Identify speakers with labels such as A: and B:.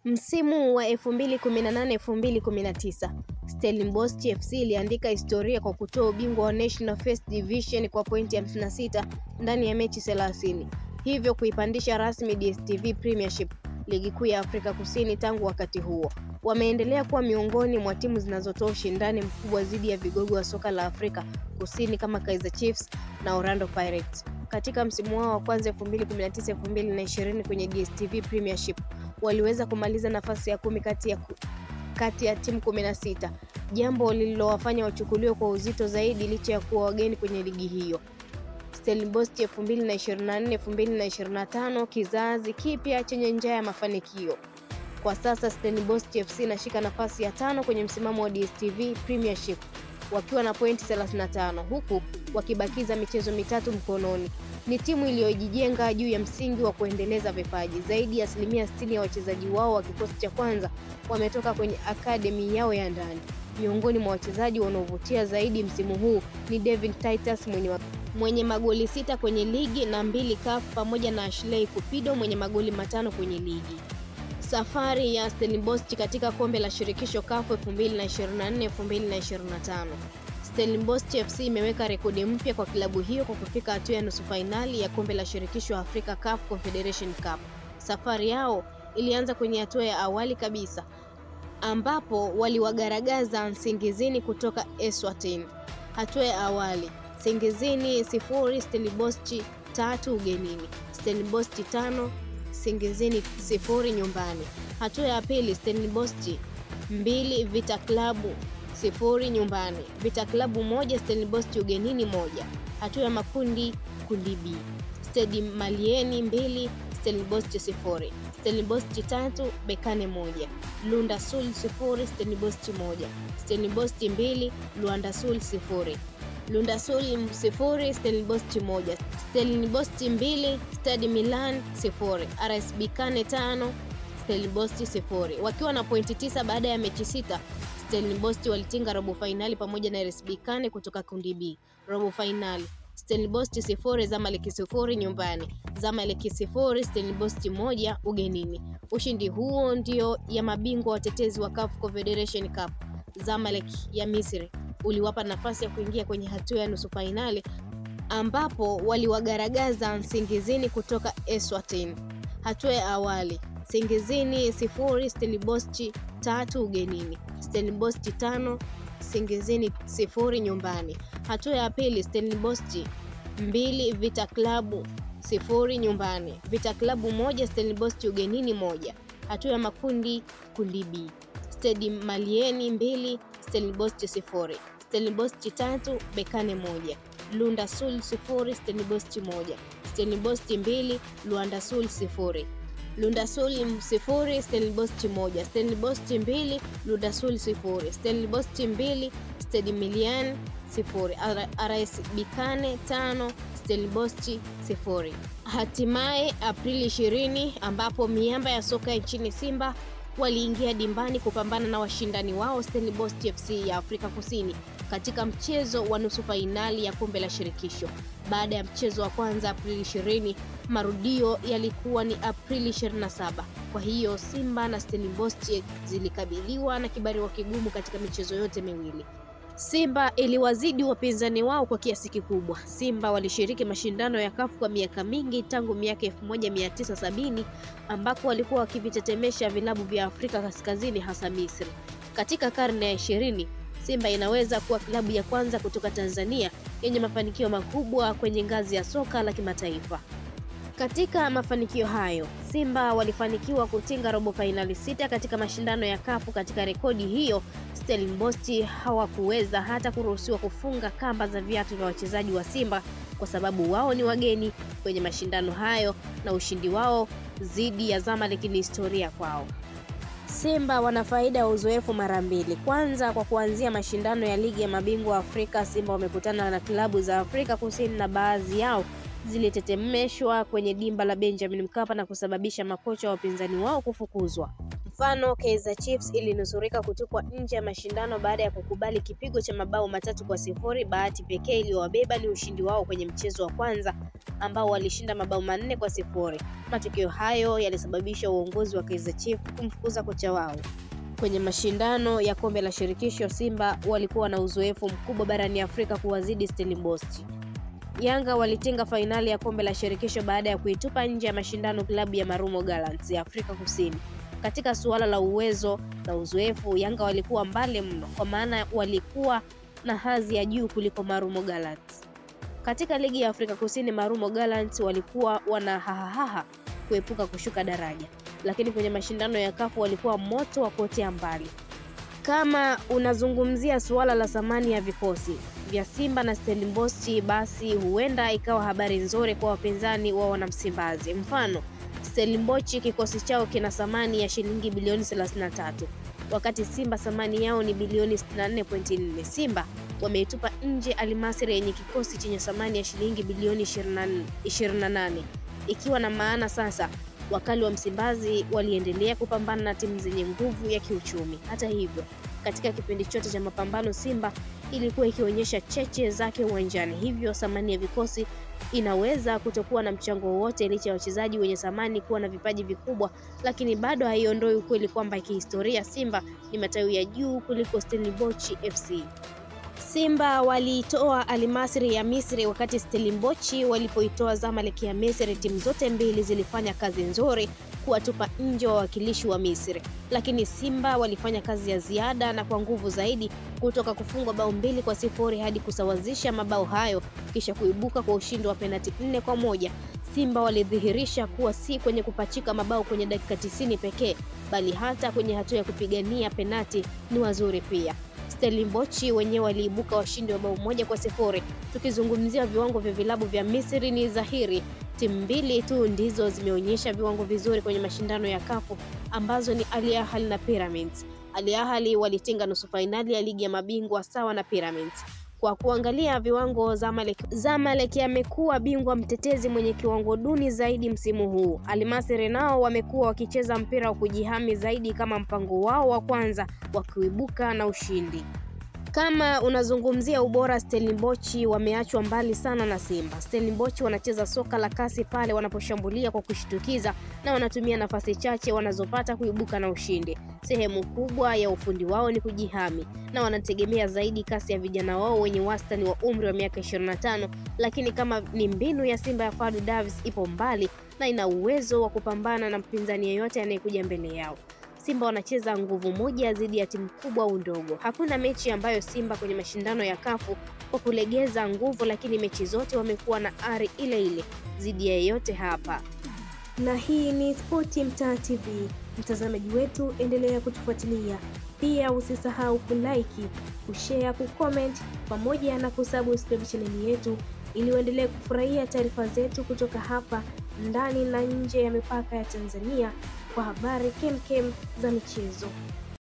A: Msimu wa 2018-2019, Stellenbosch FC iliandika historia kwa kutoa ubingwa wa National First Division kwa pointi 56 ndani ya mechi 30, hivyo kuipandisha rasmi DStv Premiership, ligi kuu ya Afrika Kusini. Tangu wakati huo, wameendelea kuwa miongoni mwa timu zinazotoa ushindani mkubwa dhidi ya vigogo wa soka la Afrika Kusini kama Kaizer Chiefs na Orlando Pirates. Katika msimu wao wa kwanza 2019-2020 kwenye DStv Premiership, waliweza kumaliza nafasi ya 10 kati ya timu 16, jambo lililowafanya wachukuliwe kwa uzito zaidi licha ya kuwa wageni kwenye ligi hiyo. Stellenbosch 2024-2025, kizazi kipya chenye njaa ya mafanikio. Kwa sasa Stellenbosch FC inashika nafasi ya 5 kwenye msimamo wa DStv Premiership wakiwa na pointi 35, huku wakibakiza michezo 3 mkononi. Ni timu iliyojijenga juu ya msingi wa kuendeleza vipaji. Zaidi ya 60% ya wachezaji wao wa kikosi cha kwanza wametoka kwenye akademi yao ya ndani. Miongoni mwa wachezaji wanaovutia zaidi msimu huu ni Devin Titus mwenye magoli 6 kwenye ligi na 2 CAF, pamoja na Ashley Kupido mwenye magoli 5 kwenye ligi. Safari ya Stellenbosch katika kombe la shirikisho CAF 2024-2025. Stellenbosch FC imeweka rekodi mpya kwa klabu hiyo kwa kufika hatua ya nusu fainali ya kombe la shirikisho Afrika CAF Confederation Cup. Safari yao ilianza kwenye hatua ya awali kabisa, ambapo waliwagaragaza Nsingizini kutoka Eswatini. Hatua ya awali: Nsingizini 0, Stellenbosch 3 ugenini, Stellenbosch 5, Nsingizini 0 nyumbani. Hatua ya pili: Stellenbosch 2, Vita Club 0 nyumbani, Vita Club 1, Stellenbosch ugenini 1. Hatua ya makundi, kundi B: Stade Malien 2, Stellenbosch 0, Stellenbosch 3, Berkane 1, Luanda Sul 0, Stellenbosch 1, Stellenbosch 2, Luanda Sul 0, Luanda Sul 0, Stellenbosch 1, Stellenbosch 2, Stade Milan 0, RS Berkane 5, Stellenbosch 0. Wakiwa na pointi 9 baada ya mechi 6, Stellenbosch walitinga robo finali pamoja na RS Berkane kutoka kundi B. Robo finali: Stellenbosch 0, Zamalek 0 nyumbani, Zamalek 0, Stellenbosch 1 ugenini. Ushindi huo ndio ya mabingwa watetezi wa CAF Confederation Cup, Zamalek ya Misri, uliwapa nafasi ya kuingia kwenye hatua ya nusu finali, ambapo waliwagaragaza Nsingizini kutoka Eswatini. Hatua ya awali: Nsingizini 0, Stellenbosch 3 ugenini, Stellenbosch 5, Nsingizini 0 nyumbani. Hatua ya pili: Stellenbosch 2, Vita Club 0 nyumbani, Vita Club 1, Stellenbosch ugenini 1. Hatua ya makundi, kundi B: Stade Malien 2, Stellenbosch 0, Stellenbosch 3, Berkane 1, Luanda Sul 0, Stellenbosch 1, Stellenbosch 2, Luanda Sul 0, Luanda Sul 0, Stellenbosch 1, Stellenbosch 2, Luanda Sul 0, Stellenbosch 2, Stade Malien 0, RS Berkane 5, Stellenbosch 0. Hatimaye Aprili 20, ambapo miamba ya soka nchini Simba waliingia dimbani kupambana na washindani wao Stellenbosch FC ya Afrika Kusini katika mchezo wa nusu fainali ya kombe la shirikisho. Baada ya mchezo wa kwanza Aprili 20, marudio yalikuwa ni Aprili 27. Kwa hiyo Simba na Stellenbosch zilikabiliwa na kibarua kigumu katika michezo yote miwili. Simba iliwazidi wapinzani wao kwa kiasi kikubwa. Simba walishiriki mashindano ya CAF kwa miaka mingi tangu miaka 1970, ambako walikuwa wakivitetemesha vilabu vya Afrika Kaskazini, hasa Misri. Katika karne ya 20, Simba inaweza kuwa klabu ya kwanza kutoka Tanzania yenye mafanikio makubwa kwenye ngazi ya soka la kimataifa. Katika mafanikio hayo, Simba walifanikiwa kutinga robo finali 6 katika mashindano ya CAF. Katika rekodi hiyo, Stellenbosch hawakuweza hata kuruhusiwa kufunga kamba za viatu vya wachezaji wa Simba kwa sababu wao ni wageni kwenye mashindano hayo, na ushindi wao dhidi ya Zamalek ni historia kwao. Simba wana faida ya uzoefu mara mbili. Kwanza, kwa kuanzia mashindano ya ligi ya mabingwa Afrika, Simba wamekutana na klabu za Afrika Kusini na baadhi yao zilitetemeshwa kwenye dimba la Benjamin Mkapa na kusababisha makocha wa wapinzani wao kufukuzwa. Mfano, Kaizer Chiefs ilinusurika kutupwa nje ya mashindano baada ya kukubali kipigo cha mabao 3-0. Bahati pekee iliyowabeba ni ushindi wao kwenye mchezo wa kwanza ambao walishinda mabao 4-0. Matokeo hayo yalisababisha uongozi wa Kaizer Chiefs kumfukuza kocha wao. Kwenye mashindano ya kombe la shirikisho, Simba walikuwa na uzoefu mkubwa barani Afrika kuwazidi Stellenbosch. Yanga walitinga fainali ya kombe la shirikisho baada ya kuitupa nje ya mashindano klabu ya Marumo Gallants ya Afrika Kusini. Katika suala la uwezo na uzoefu, Yanga walikuwa mbali mno, kwa maana walikuwa na hadhi ya juu kuliko Marumo Gallants. Katika ligi ya Afrika Kusini, Marumo Gallants walikuwa wanahahaha kuepuka kushuka daraja, lakini kwenye mashindano ya CAF walikuwa moto wa kuotea mbali. Kama unazungumzia suala la thamani ya vikosi vya Simba na Stellenbosch, basi huenda ikawa habari nzuri kwa wapinzani wa Wanamsimbazi. Mfano, Stellenbosch kikosi chao kina thamani ya shilingi bilioni 33, wakati Simba thamani yao ni bilioni 64.4. Simba wameitupa nje Al Masry yenye kikosi chenye thamani ya shilingi bilioni 28, ikiwa na maana sasa wakali wa Msimbazi waliendelea kupambana na timu zenye nguvu ya kiuchumi. Hata hivyo, katika kipindi chote cha mapambano, Simba ilikuwa ikionyesha cheche zake uwanjani, hivyo thamani ya vikosi inaweza kutokuwa na mchango wowote licha ya wachezaji wenye thamani kuwa na vipaji vikubwa, lakini bado haiondoi ukweli kwamba kihistoria Simba ni matawi ya juu kuliko Stellenbosch FC. Simba waliitoa Al Masry ya Misri, wakati Stellenbosch walipoitoa Zamalek ya Misri. Timu zote mbili zilifanya kazi nzuri kuwatupa nje wawakilishi wa Misri, lakini Simba walifanya kazi ya ziada na kwa nguvu zaidi, kutoka kufungwa bao 2-0 hadi kusawazisha mabao hayo kisha kuibuka kwa ushindi wa penalti 4-1. Simba walidhihirisha kuwa si kwenye kupachika mabao kwenye dakika 90 pekee, bali hata kwenye hatua ya kupigania penalti ni wazuri pia. Stellenbosch wenyewe waliibuka washindi wa bao 1-0. Tukizungumzia viwango vya vilabu vya Misri, ni dhahiri timu mbili tu ndizo zimeonyesha viwango vizuri kwenye mashindano ya CAF, ambazo ni Al Ahly na Pyramids. Al Ahly walitinga nusu fainali ya ligi ya mabingwa sawa na Pyramids. Kwa kuangalia viwango, Zamalek amekuwa bingwa mtetezi mwenye kiwango duni zaidi msimu huu. Al Masry nao wamekuwa wakicheza mpira wa kujihami zaidi kama mpango wao wa kwanza wa kuibuka na ushindi. Kama unazungumzia ubora, Stellenbosch wameachwa mbali sana na Simba. Stellenbosch wanacheza soka la kasi pale wanaposhambulia kwa kushtukiza na wanatumia nafasi chache wanazopata kuibuka na ushindi. Sehemu kubwa ya ufundi wao ni kujihami na wanategemea zaidi kasi ya vijana wao wenye wastani wa umri wa miaka 25, lakini kama ni mbinu ya Simba ya Fadlu Davis ipo mbali na ina uwezo wa kupambana na mpinzani yeyote anayekuja mbele yao. Simba wanacheza nguvu moja dhidi ya timu kubwa au ndogo. Hakuna mechi ambayo Simba kwenye mashindano ya CAF kwa kulegeza nguvu, lakini mechi zote wamekuwa na ari ile ile dhidi ya yeyote hapa. Na hii ni Sport Mtaa TV. Mtazamaji wetu, endelea kutufuatilia. Pia usisahau kulike, kushare, kucomment pamoja na kusubscribe channel yetu ili uendelee kufurahia taarifa zetu kutoka hapa ndani na nje ya mipaka ya Tanzania kwa habari kemkem za michezo.